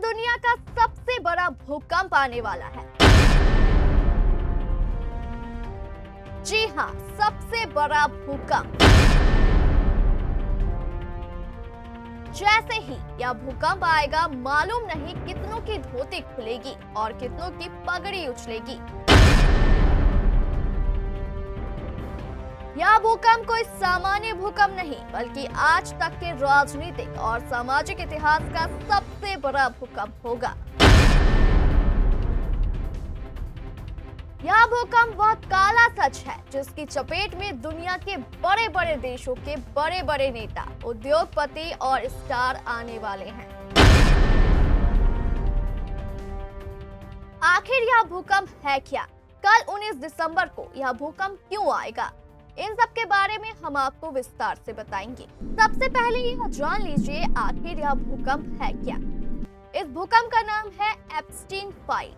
दुनिया का सबसे बड़ा भूकंप आने वाला है। जी हां, सबसे बड़ा भूकंप। जैसे ही यह भूकंप आएगा, मालूम नहीं कितनों की धोती खुलेगी और कितनों की पगड़ी उछलेगी। यह भूकंप कोई सामान्य भूकंप नहीं, बल्कि आज तक के राजनीतिक और सामाजिक इतिहास का सबसे बड़ा भूकंप होगा। यह भूकंप वह काला सच है जिसकी चपेट में दुनिया के बड़े बड़े देशों के बड़े बड़े नेता, उद्योगपति और स्टार आने वाले हैं। आखिर यह भूकंप है क्या? कल 19 दिसंबर को यह भूकंप क्यों आएगा? इन सब के बारे में हम आपको विस्तार से बताएंगे। सबसे पहले यह जान लीजिए आखिर यह भूकंप है क्या। इस भूकंप का नाम है एप्स्टीन फाइल।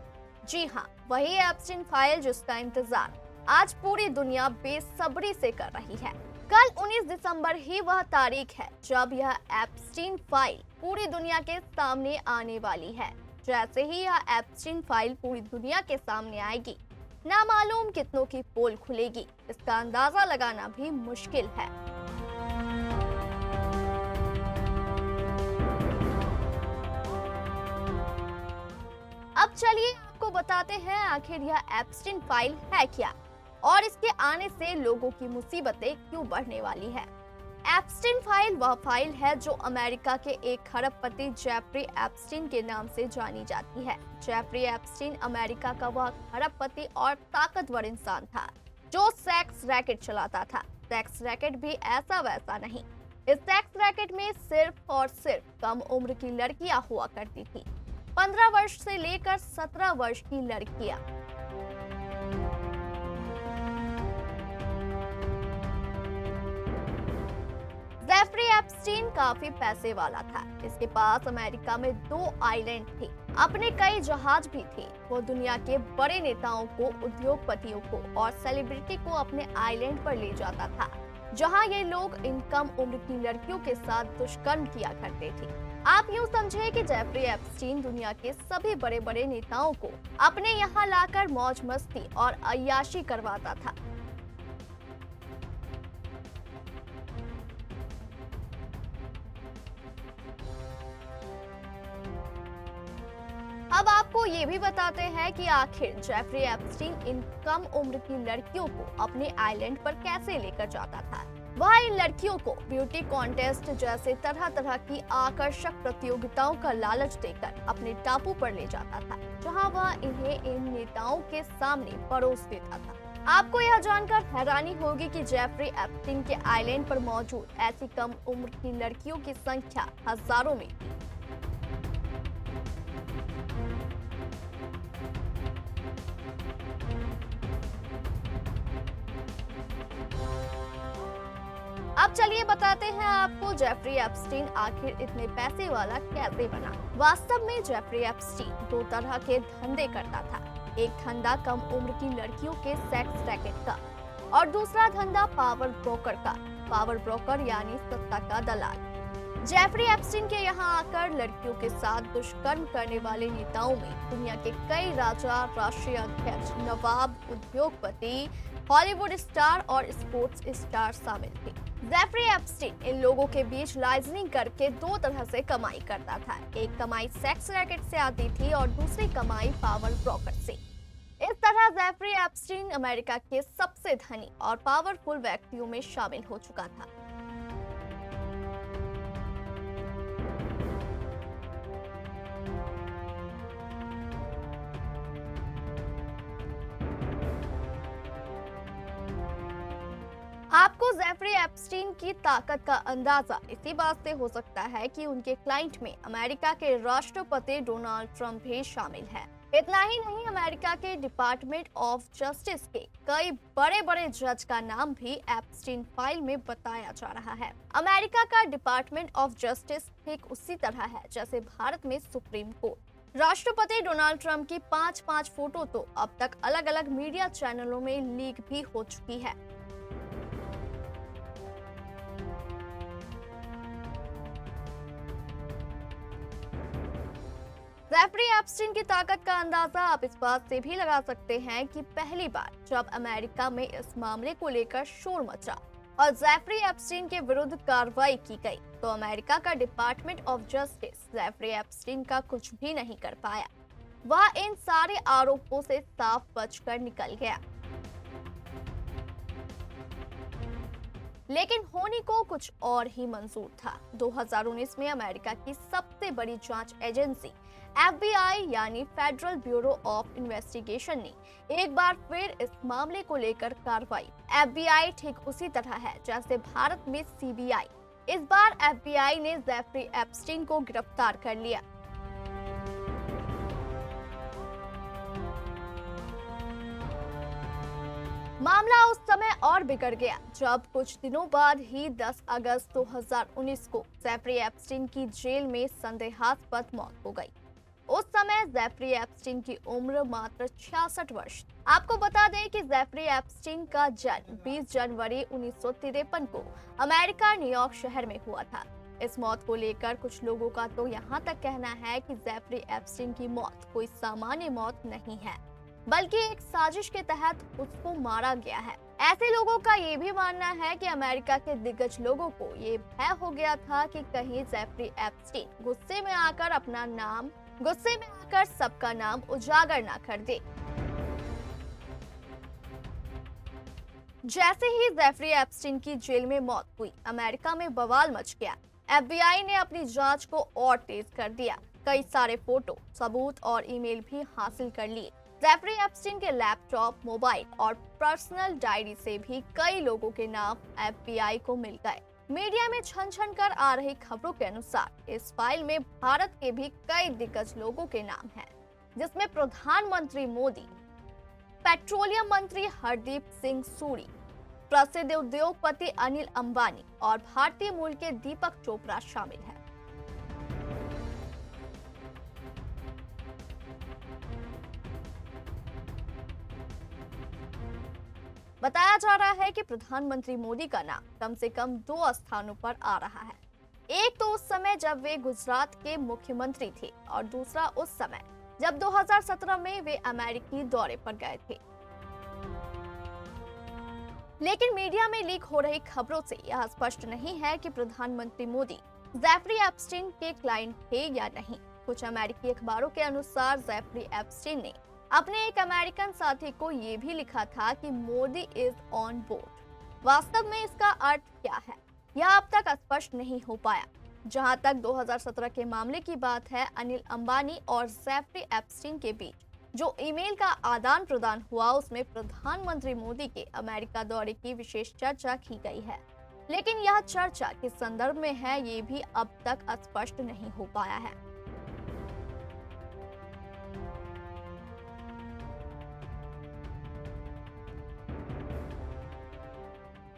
जी हाँ, वही एप्स्टीन फाइल जिसका इंतजार आज पूरी दुनिया बेसब्री से कर रही है। कल 19 दिसंबर ही वह तारीख है जब यह एप्स्टीन फाइल पूरी दुनिया के सामने आने वाली है। जैसे ही यह एप्स्टीन फाइल पूरी दुनिया के सामने आएगी, ना मालूम कितनों की पोल खुलेगी, इसका अंदाजा लगाना भी मुश्किल है। अब चलिए आपको बताते हैं आखिर यह एप्स्टीन फाइल है क्या और इसके आने से लोगों की मुसीबतें क्यों बढ़ने वाली है। एप्स्टीन फाइल वह फाइल है जो अमेरिका के एक खरबपति जेफरी एप्स्टीन के नाम से जानी जाती है। जेफरी एप्स्टीन अमेरिका का वह खरबपति और ताकतवर इंसान था जो सेक्स रैकेट चलाता था। सेक्स रैकेट भी ऐसा वैसा नहीं, इस सेक्स रैकेट में सिर्फ और सिर्फ कम उम्र की लड़कियां हुआ करती थी, 15 वर्ष से लेकर 17 वर्ष की लड़कियां। जेफरी एप्स्टीन काफी पैसे वाला था। इसके पास अमेरिका में 2 आइलैंड थे, अपने कई जहाज भी थे। वो दुनिया के बड़े नेताओं को, उद्योगपतियों को और सेलिब्रिटी को अपने आइलैंड पर ले जाता था, जहां ये लोग इन कम उम्र की लड़कियों के साथ दुष्कर्म किया करते थे। आप यूं समझे कि जेफरी एप्स्टीन दुनिया के सभी बड़े बड़े नेताओं को अपने यहाँ लाकर मौज मस्ती और अय्याशी करवाता था। अब आपको ये भी बताते हैं कि आखिर जेफरी एप्स्टीन इन कम उम्र की लड़कियों को अपने आइलैंड पर कैसे लेकर जाता था। वह इन लड़कियों को ब्यूटी कॉन्टेस्ट जैसे तरह तरह की आकर्षक प्रतियोगिताओं का लालच देकर अपने टापू पर ले जाता था, जहां वह इन्हें इन नेताओं के सामने परोस देता था। आपको यह जानकर हैरानी होगी कि जेफरी एप्स्टीन के आइलैंड पर मौजूद ऐसी कम उम्र की लड़कियों की संख्या हजारों में थी। अब चलिए बताते हैं आपको जेफरी एप्स्टीन आखिर इतने पैसे वाला कैसे बना। वास्तव में जेफरी एप्स्टीन 2 तरह के धंधे करता था। एक धंधा कम उम्र की लड़कियों के सेक्स रैकेट का और दूसरा धंधा पावर ब्रोकर का। पावर ब्रोकर यानी सत्ता का दलाल। जेफरी एप्स्टीन के यहाँ आकर लड़कियों के साथ दुष्कर्म करने वाले नेताओं में दुनिया के कई राजा, राष्ट्रीय अध्यक्ष, नवाब, उद्योगपति, हॉलीवुड स्टार और स्पोर्ट्स स्टार शामिल थे। जेफरी एप्स्टीन इन लोगों के बीच लाइजनिंग करके 2 तरह से कमाई करता था। एक कमाई सेक्स रैकेट से आती थी और दूसरी कमाई पावर ब्रोकर से। इस तरह जेफरी एप्स्टीन अमेरिका के सबसे धनी और पावरफुल व्यक्तियों में शामिल हो चुका था। आपको जेफरी एप्स्टीन की ताकत का अंदाजा इसी बात से हो सकता है कि उनके क्लाइंट में अमेरिका के राष्ट्रपति डोनाल्ड ट्रंप भी शामिल है। इतना ही नहीं, अमेरिका के डिपार्टमेंट ऑफ जस्टिस के कई बड़े बड़े जज का नाम भी एप्स्टीन फाइल में बताया जा रहा है। अमेरिका का डिपार्टमेंट ऑफ जस्टिस ठीक उसी तरह है जैसे भारत में सुप्रीम कोर्ट। राष्ट्रपति डोनाल्ड ट्रंप की 5-5 फोटो तो अब तक अलग अलग मीडिया चैनलों में लीक भी हो चुकी है। जेफरी एप्स्टीन की ताकत का अंदाजा आप इस बात से भी लगा सकते हैं कि पहली बार जब अमेरिका में इस मामले को लेकर शोर मचा और जेफरी एप्स्टीन के विरुद्ध कार्रवाई की गई, तो अमेरिका का department of justice Jeffrey Epstein का कुछ भी नहीं कर पाया। वह इन सारे आरोपों से साफ बचकर निकल गया। लेकिन होनी को कुछ और ही मंजूर था। 2019 में अमेरिका की सबसे बड़ी जांच एजेंसी FBI यानी फेडरल ब्यूरो ऑफ इन्वेस्टिगेशन ने एक बार फिर इस मामले को लेकर कार्रवाई। FBI ठीक उसी तरह है जैसे भारत में CBI। इस बार FBI ने जेफरी एप्स्टीन को गिरफ्तार कर लिया। मामला उस समय और बिगड़ गया जब कुछ दिनों बाद ही 10 अगस्त 2019 को जेफरी एप्स्टीन की जेल में संदेहास्पद मौत हो गई। उस समय जेफरी एप्स्टीन की उम्र मात्र 66 वर्ष। आपको बता दें कि जेफरी एप्स्टीन का जन्म 20 जनवरी 1953 को अमेरिका न्यूयॉर्क शहर में हुआ था। इस मौत को लेकर कुछ लोगों का तो यहाँ तक कहना है कि जेफरी एप्स्टीन की मौत कोई सामान्य मौत नहीं है, बल्कि एक साजिश के तहत उसको मारा गया है। ऐसे लोगों का ये भी मानना है कि अमेरिका के दिग्गज लोगों को ये भय हो गया था कि कहीं जेफरी एप्स्टीन गुस्से में आकर सबका नाम उजागर ना कर दे। जैसे ही जेफरी एप्स्टीन की जेल में मौत हुई, अमेरिका में बवाल मच गया। FBI ने अपनी जांच को और तेज कर दिया। कई सारे फोटो, सबूत और ईमेल भी हासिल कर लिए। जेफरी एप्स्टीन के लैपटॉप, मोबाइल और पर्सनल डायरी से भी कई लोगों के नाम FBI को मिल गए। मीडिया में छन छन कर आ रही खबरों के अनुसार इस फाइल में भारत के भी कई दिग्गज लोगों के नाम हैं, जिसमें प्रधानमंत्री मोदी, पेट्रोलियम मंत्री हरदीप सिंह सूरी, प्रसिद्ध उद्योगपति अनिल अंबानी और भारतीय मूल के दीपक चोपड़ा शामिल हैं। बताया जा रहा है कि प्रधानमंत्री मोदी का नाम कम से कम 2 स्थानों पर आ रहा है। एक तो उस समय जब वे गुजरात के मुख्यमंत्री थे और दूसरा उस समय जब 2017 में वे अमेरिकी दौरे पर गए थे। लेकिन मीडिया में लीक हो रही खबरों से यह स्पष्ट नहीं है कि प्रधानमंत्री मोदी जेफरी एप्स्टीन के क्लाइंट थे या नहीं। कुछ अमेरिकी अखबारों के अनुसार जेफरी एप्स्टीन ने अपने एक अमेरिकन साथी को ये भी लिखा था कि मोदी इज ऑन बोर्ड। वास्तव में इसका अर्थ क्या है, यह अब तक स्पष्ट नहीं हो पाया। जहां तक 2017 के मामले की बात है, अनिल अंबानी और जेफरी एप्स्टीन के बीच जो ईमेल का आदान प्रदान हुआ, उसमें प्रधानमंत्री मोदी के अमेरिका दौरे की विशेष चर्चा की गई है। लेकिन यह चर्चा किस संदर्भ में है, ये भी अब तक स्पष्ट नहीं हो पाया है।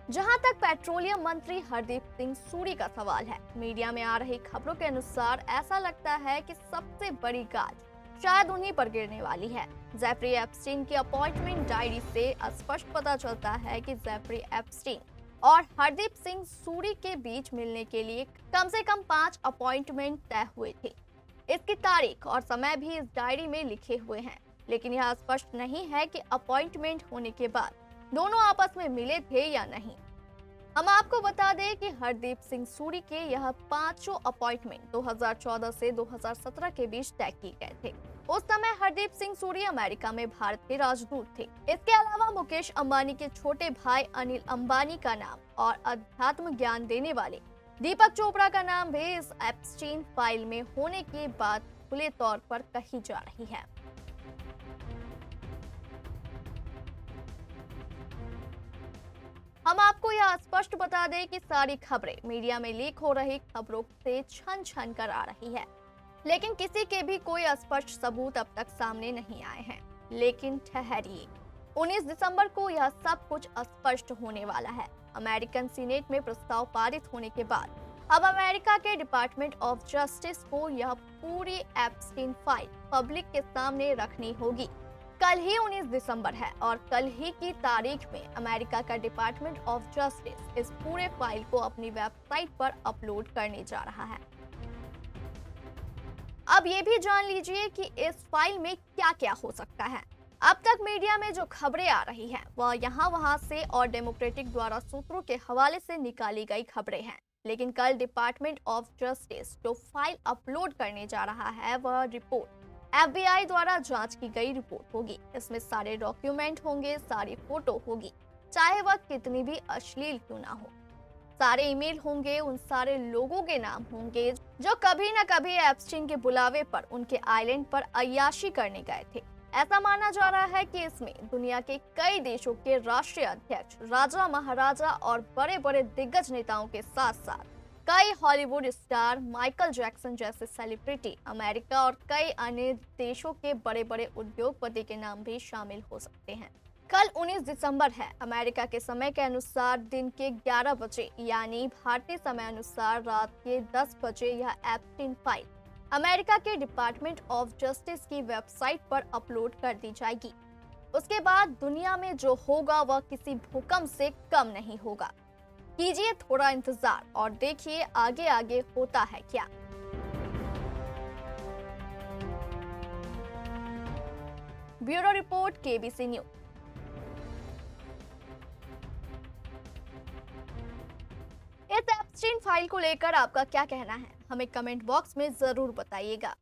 जहां तक पेट्रोलियम मंत्री हरदीप सिंह सूरी का सवाल है, मीडिया में आ रही खबरों के अनुसार ऐसा लगता है कि सबसे बड़ी गाज शायद उन्हीं पर गिरने वाली है। जेफरी एप्स्टीन की अपॉइंटमेंट डायरी से स्पष्ट पता चलता है कि जेफरी एप्स्टीन और हरदीप सिंह सूरी के बीच मिलने के लिए कम से कम 5 अपॉइंटमेंट तय हुए थे। इसकी तारीख और समय भी इस डायरी में लिखे हुए हैं, लेकिन यह स्पष्ट नहीं है कि अपॉइंटमेंट होने के बाद दोनों आपस में मिले थे या नहीं। हम आपको बता दें कि हरदीप सिंह सूरी के यह 5 अपॉइंटमेंट 2014 से 2017 के बीच तय किए गए थे। उस समय हरदीप सिंह सूरी अमेरिका में भारत के राजदूत थे। इसके अलावा मुकेश अंबानी के छोटे भाई अनिल अंबानी का नाम और अध्यात्म ज्ञान देने वाले दीपक चोपड़ा का नाम भी इस एप्स्टीन फाइल में होने की बात खुले तौर पर कही जा रही है। हम आपको यह स्पष्ट बता दें कि सारी खबरें मीडिया में लीक हो रही खबरों से छन छन कर आ रही है, लेकिन किसी के भी कोई स्पष्ट सबूत अब तक सामने नहीं आए हैं। लेकिन ठहरिए, 19 दिसंबर को यह सब कुछ स्पष्ट होने वाला है। अमेरिकन सीनेट में प्रस्ताव पारित होने के बाद अब अमेरिका के डिपार्टमेंट ऑफ जस्टिस को यह पूरी एप्स्टीन फाइल पब्लिक के सामने रखनी होगी। कल ही 19 दिसंबर है और कल ही की तारीख में अमेरिका का डिपार्टमेंट ऑफ जस्टिस इस पूरे फाइल को अपनी वेबसाइट पर अपलोड करने जा रहा है। अब ये भी जान लीजिए कि इस फाइल में क्या क्या हो सकता है। अब तक मीडिया में जो खबरें आ रही हैं वह यहाँ वहाँ से और डेमोक्रेटिक द्वारा सूत्रों के हवाले से निकाली गई खबरें हैं। लेकिन कल डिपार्टमेंट ऑफ जस्टिस जो फाइल अपलोड करने जा रहा है वह रिपोर्ट FBI द्वारा जांच की गई रिपोर्ट होगी। इसमें सारे डॉक्यूमेंट होंगे, सारी फोटो होगी, चाहे वह कितनी भी अश्लील क्यों ना हो। सारे ईमेल होंगे, उन सारे लोगों के नाम होंगे जो कभी न कभी एप्स्टीन के बुलावे पर उनके आइलैंड पर अय्याशी करने गए थे। ऐसा माना जा रहा है कि इसमें दुनिया के कई देशों के राष्ट्रीय अध्यक्ष, राजा महाराजा और बड़े बड़े दिग्गज नेताओं के साथ साथ कई हॉलीवुड स्टार, माइकल जैक्सन जैसे सेलिब्रिटी, अमेरिका और कई अन्य देशों के बड़े बड़े उद्योगपति के नाम भी शामिल हो सकते हैं। कल 19 दिसंबर है। अमेरिका के समय के अनुसार दिन के 11 बजे यानी भारतीय समय अनुसार रात के 10 बजे यह एप्स्टीन फाइल अमेरिका के डिपार्टमेंट ऑफ जस्टिस की वेबसाइट पर अपलोड कर दी जाएगी। उसके बाद दुनिया में जो होगा वह किसी भूकंप से कम नहीं होगा। कीजिए थोड़ा इंतजार और देखिए आगे आगे होता है क्या। Bureau report, KBC news. इस एप्स्टीन फाइल को लेकर आपका क्या कहना है, हमें कमेंट बॉक्स में जरूर बताइएगा।